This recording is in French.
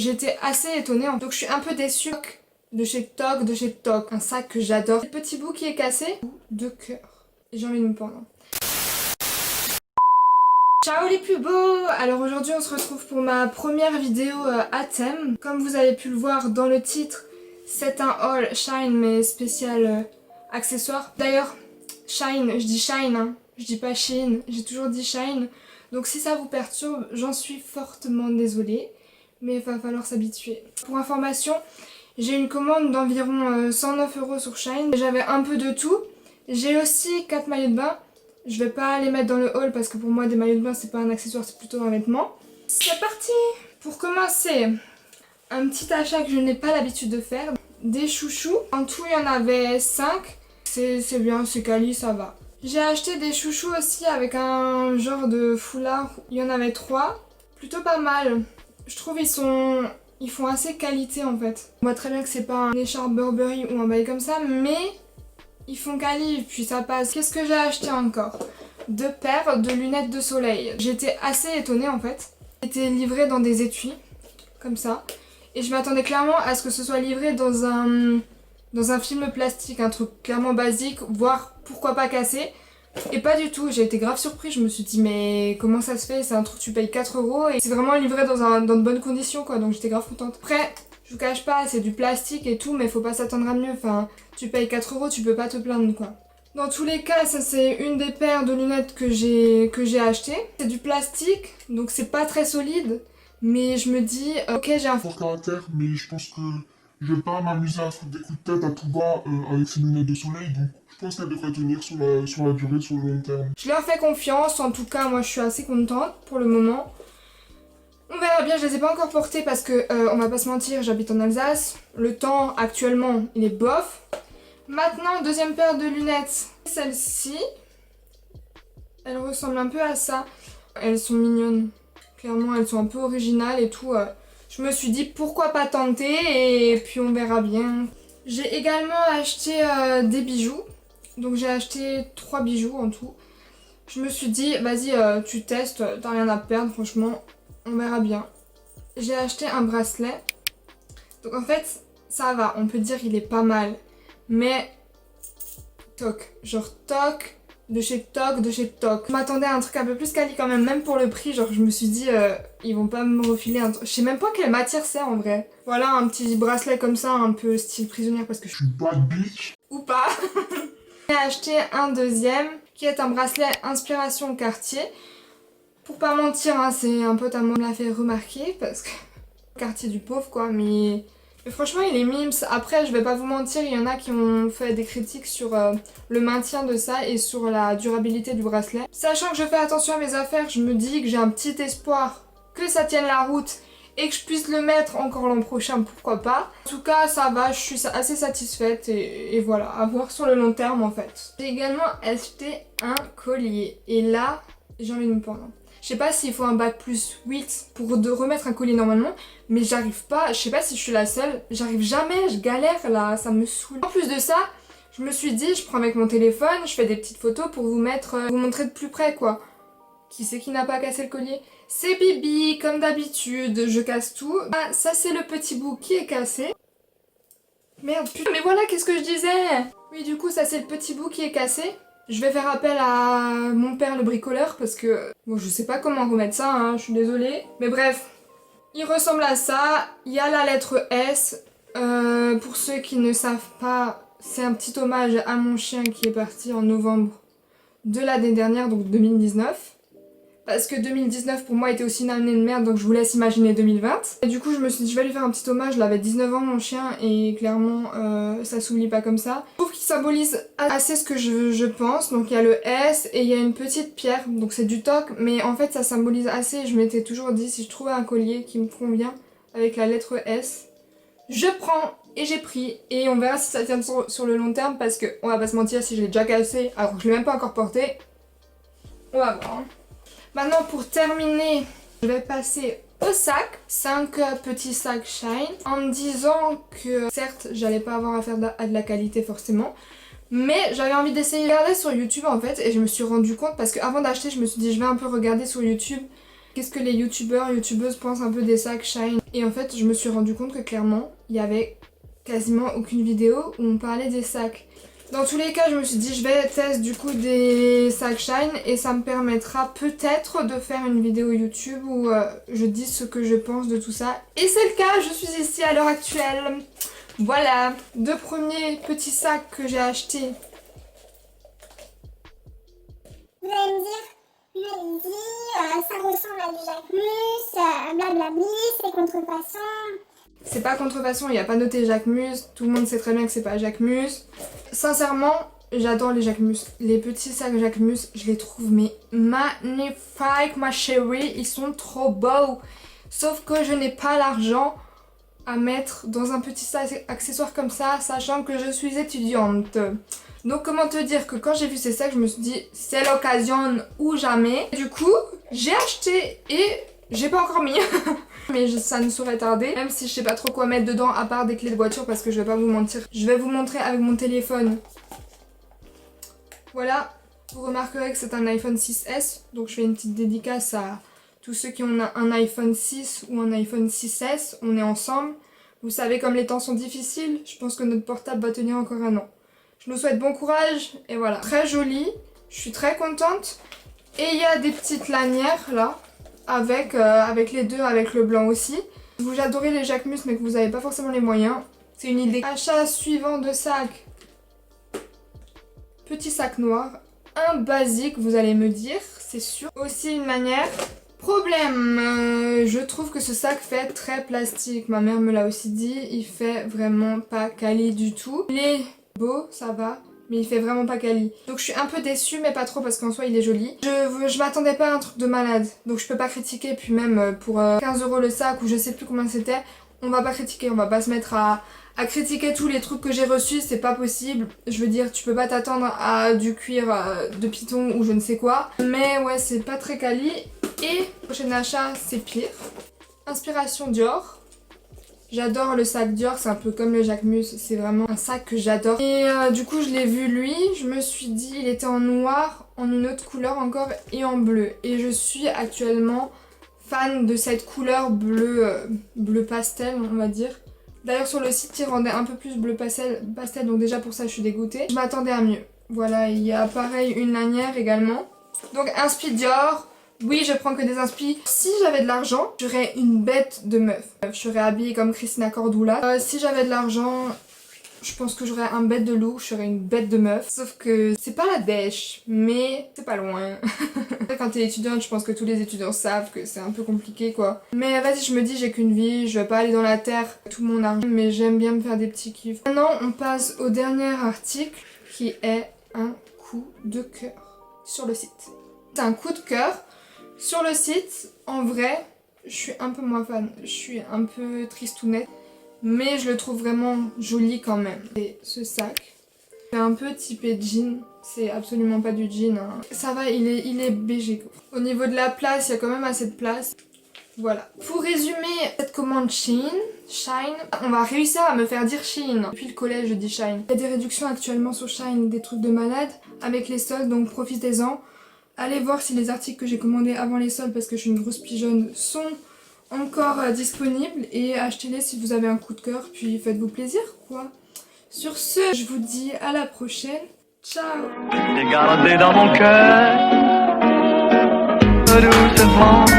J'étais assez étonnée, donc je suis un peu déçue de chez Toc, un sac que j'adore. Le petit bout qui est cassé, de cœur. Et j'ai envie de me pendre. Ciao les plus beaux! Alors aujourd'hui on se retrouve pour ma première vidéo à thème. Comme vous avez pu le voir dans le titre, c'est un haul Shine mais spécial accessoire. D'ailleurs, Shine, je dis Shine, hein. Je dis pas Shein, j'ai toujours dit Shine. Donc si ça vous perturbe, j'en suis fortement désolée. Mais il va falloir s'habituer. Pour information, j'ai une commande d'environ 109 € sur Shine. J'avais un peu de tout. J'ai aussi 4 maillots de bain. Je vais pas les mettre dans le haul parce que pour moi des maillots de bain c'est pas un accessoire, c'est plutôt un vêtement. C'est parti! Pour commencer, un petit achat que je n'ai pas l'habitude de faire. Des chouchous. En tout il y en avait 5. C'est bien, c'est quali, ça va. J'ai acheté des chouchous aussi avec un genre de foulard. Il y en avait 3. Plutôt pas mal. Je trouve ils font assez qualité en fait. On voit très bien que c'est pas un écharpe Burberry ou un bail comme ça, mais ils font quali, puis ça passe. Qu'est-ce que j'ai acheté encore? 2 paires de lunettes de soleil. J'étais assez étonnée en fait. C'était livré dans des étuis, comme ça. Et je m'attendais clairement à ce que ce soit livré dans un film plastique, un truc clairement basique, voire pourquoi pas cassé. Et pas du tout, j'ai été grave surprise, je me suis dit mais comment ça se fait, c'est un truc tu payes 4 € et c'est vraiment livré dans de bonnes conditions quoi, donc j'étais grave contente. Après, je vous cache pas, c'est du plastique et tout, mais faut pas s'attendre à mieux, enfin tu payes 4 €, tu peux pas te plaindre quoi. Dans tous les cas, ça c'est une des paires de lunettes que j'ai acheté. C'est du plastique, donc c'est pas très solide, mais je me dis ok j'ai un fort caractère, mais je pense que je vais pas m'amuser à foutre des coups de tête à tout bas avec ces lunettes de soleil, donc je pense qu'elle devrait tenir sur la durée, sur le long terme. Je leur fais confiance, en tout cas moi je suis assez contente pour le moment. On verra bien, je les ai pas encore portées parce que on va pas se mentir, j'habite en Alsace. Le temps actuellement il est bof. Maintenant, deuxième paire de lunettes. Celle-ci, elle ressemble un peu à ça. Elles sont mignonnes. Clairement, elles sont un peu originales et tout. Je me suis dit pourquoi pas tenter et puis on verra bien. J'ai également acheté des bijoux. Donc j'ai acheté 3 bijoux en tout. Je me suis dit, vas-y, tu testes, t'as rien à perdre, franchement, on verra bien. J'ai acheté un bracelet. Donc en fait, ça va, on peut dire il est pas mal. Mais Toc, genre Toc, de chez Toc. Je m'attendais à un truc un peu plus quali quand même pour le prix. Genre je me suis dit, ils vont pas me refiler un truc. Je sais même pas quelle matière c'est en vrai. Voilà, un petit bracelet comme ça, un peu style prisonnière parce que je suis bad bitch. Ou pas. J'ai acheté un deuxième qui est un bracelet inspiration Cartier. Pour pas mentir, hein, c'est un pote à moi qui me l'a fait remarquer parce que Cartier du pauvre quoi, mais franchement il est mimes. Après je vais pas vous mentir, il y en a qui ont fait des critiques sur le maintien de ça et sur la durabilité du bracelet. Sachant que je fais attention à mes affaires, je me dis que j'ai un petit espoir que ça tienne la route et que je puisse le mettre encore l'an prochain, pourquoi pas. En tout cas ça va, je suis assez satisfaite et voilà, à voir sur le long terme en fait. J'ai également acheté un collier et là j'ai envie de me pendre. Je sais pas s'il faut un bac plus 8 pour remettre un collier normalement, mais j'arrive pas, je sais pas si je suis la seule, j'arrive jamais, je galère là, ça me saoule. En plus de ça, je me suis dit, je prends avec mon téléphone, je fais des petites photos pour vous montrer de plus près quoi. Qui c'est qui n'a pas cassé le collier? C'est Bibi, comme d'habitude, je casse tout. Ah, ça c'est le petit bout qui est cassé. Merde, putain, mais voilà, qu'est-ce que je disais? Oui, du coup, ça c'est le petit bout qui est cassé. Je vais faire appel à mon père le bricoleur parce que... Bon, je sais pas comment remettre ça, hein, je suis désolée. Mais bref, il ressemble à ça. Il y a la lettre S. Pour ceux qui ne savent pas, c'est un petit hommage à mon chien qui est parti en novembre de l'année dernière, donc 2019. Parce que 2019 pour moi était aussi une année de merde, donc je vous laisse imaginer 2020. Et du coup je me suis dit je vais lui faire un petit hommage, il avait 19 ans mon chien et clairement ça s'oublie pas comme ça. Je trouve qu'il symbolise assez ce que je pense, donc il y a le S et il y a une petite pierre, donc c'est du toc, mais en fait ça symbolise assez, je m'étais toujours dit si je trouvais un collier qui me convient avec la lettre S, je prends et j'ai pris et on verra si ça tient sur le long terme parce que on va pas se mentir, si je l'ai déjà cassé alors que je l'ai même pas encore porté, on va voir. Maintenant pour terminer, je vais passer au sac. 5 petits sacs Shine. En me disant que certes j'allais pas avoir affaire à de la qualité forcément. Mais j'avais envie d'essayer de regarder sur YouTube en fait. Et je me suis rendu compte parce qu'avant d'acheter je me suis dit je vais un peu regarder sur YouTube qu'est-ce que les youtubeurs, youtubeuses pensent un peu des sacs Shine. Et en fait je me suis rendu compte que clairement il y avait quasiment aucune vidéo où on parlait des sacs. Dans tous les cas, je me suis dit je vais tester du coup des sacs Shine et ça me permettra peut-être de faire une vidéo YouTube où je dis ce que je pense de tout ça. Et c'est le cas, je suis ici à l'heure actuelle. Voilà, deux premiers petits sacs que j'ai achetés. Vous allez me dire, allez-y, ça ressemble à du Jacquemus, blablabli, c'est contrefaçon. C'est pas contrefaçon, il n'y a pas noté Jacquemus, tout le monde sait très bien que c'est pas Jacquemus. Sincèrement, j'adore les Jacquemus. Les petits sacs Jacquemus, je les trouve mais magnifiques ma chérie, ils sont trop beaux. Sauf que je n'ai pas l'argent à mettre dans un petit sac accessoire comme ça, sachant que je suis étudiante. Donc comment te dire que quand j'ai vu ces sacs, je me suis dit c'est l'occasion ou jamais. Du coup, j'ai acheté et j'ai pas encore mis. Mais ça ne saurait tarder, même si je sais pas trop quoi mettre dedans à part des clés de voiture parce que je vais pas vous mentir. Je vais vous montrer avec mon téléphone. Voilà, vous remarquerez que c'est un iPhone 6S, donc je fais une petite dédicace à tous ceux qui ont un iPhone 6 ou un iPhone 6S, on est ensemble. Vous savez comme les temps sont difficiles, je pense que notre portable va tenir encore un an. Je nous souhaite bon courage et voilà. Très joli, je suis très contente. Et il y a des petites lanières là. Avec les deux, avec le blanc aussi. Vous adorez les Jacquemus mais que vous n'avez pas forcément les moyens, c'est une idée. Achat suivant de sac. Petit sac noir, un basique vous allez me dire, c'est sûr. Aussi une manière. Problème, je trouve que ce sac fait très plastique, ma mère me l'a aussi dit, il fait vraiment pas quali du tout. Il est beau, ça va. Mais il fait vraiment pas quali. Donc je suis un peu déçue mais pas trop parce qu'en soi il est joli. Je m'attendais pas à un truc de malade. Donc je peux pas critiquer. Puis même pour 15 € le sac ou je sais plus combien c'était, on va pas critiquer. On va pas se mettre à critiquer tous les trucs que j'ai reçus. C'est pas possible. Je veux dire tu peux pas t'attendre à du cuir de python ou je ne sais quoi. Mais ouais c'est pas très quali. Et prochain achat c'est pire. Inspiration Dior. J'adore le sac Dior, c'est un peu comme le Jacquemus, c'est vraiment un sac que j'adore. Et du coup je l'ai vu lui, je me suis dit il était en noir, en une autre couleur encore et en bleu. Et je suis actuellement fan de cette couleur bleu pastel on va dire. D'ailleurs sur le site il rendait un peu plus bleu pastel, donc déjà pour ça je suis dégoûtée. Je m'attendais à mieux. Voilà, il y a pareil une lanière également. Donc inspi Dior. Oui, je prends que des inspi. Si j'avais de l'argent, j'aurais une bête de meuf. Je serais habillée comme Christina Cordula. Si j'avais de l'argent, je pense que j'aurais un bête de loup, je serais une bête de meuf. Sauf que c'est pas la dèche, mais c'est pas loin. Quand t'es étudiante, je pense que tous les étudiants savent que c'est un peu compliqué quoi. Mais vas-y, je me dis j'ai qu'une vie, je vais pas aller dans la terre tout mon argent, mais j'aime bien me faire des petits kiffs. Maintenant, on passe au dernier article qui est un coup de cœur sur le site. C'est un coup de cœur. Sur le site, en vrai, je suis un peu moins fan. Je suis un peu tristounette. Mais je le trouve vraiment joli quand même. Et ce sac, c'est un peu typé jean. C'est absolument pas du jean. Hein. Ça va, il est BG. Au niveau de la place, il y a quand même assez de place. Voilà. Pour résumer cette commande Shine, on va réussir à me faire dire Shein. Depuis le collège, je dis Shine. Il y a des réductions actuellement sur Shine, des trucs de malade avec les soldes, donc profitez-en. Allez voir si les articles que j'ai commandés avant les soldes, parce que je suis une grosse pigeonne, sont encore disponibles. Et achetez-les si vous avez un coup de cœur, puis faites-vous plaisir, quoi. Sur ce, je vous dis à la prochaine. Ciao! T'es gardé dans mon cœur, doucement.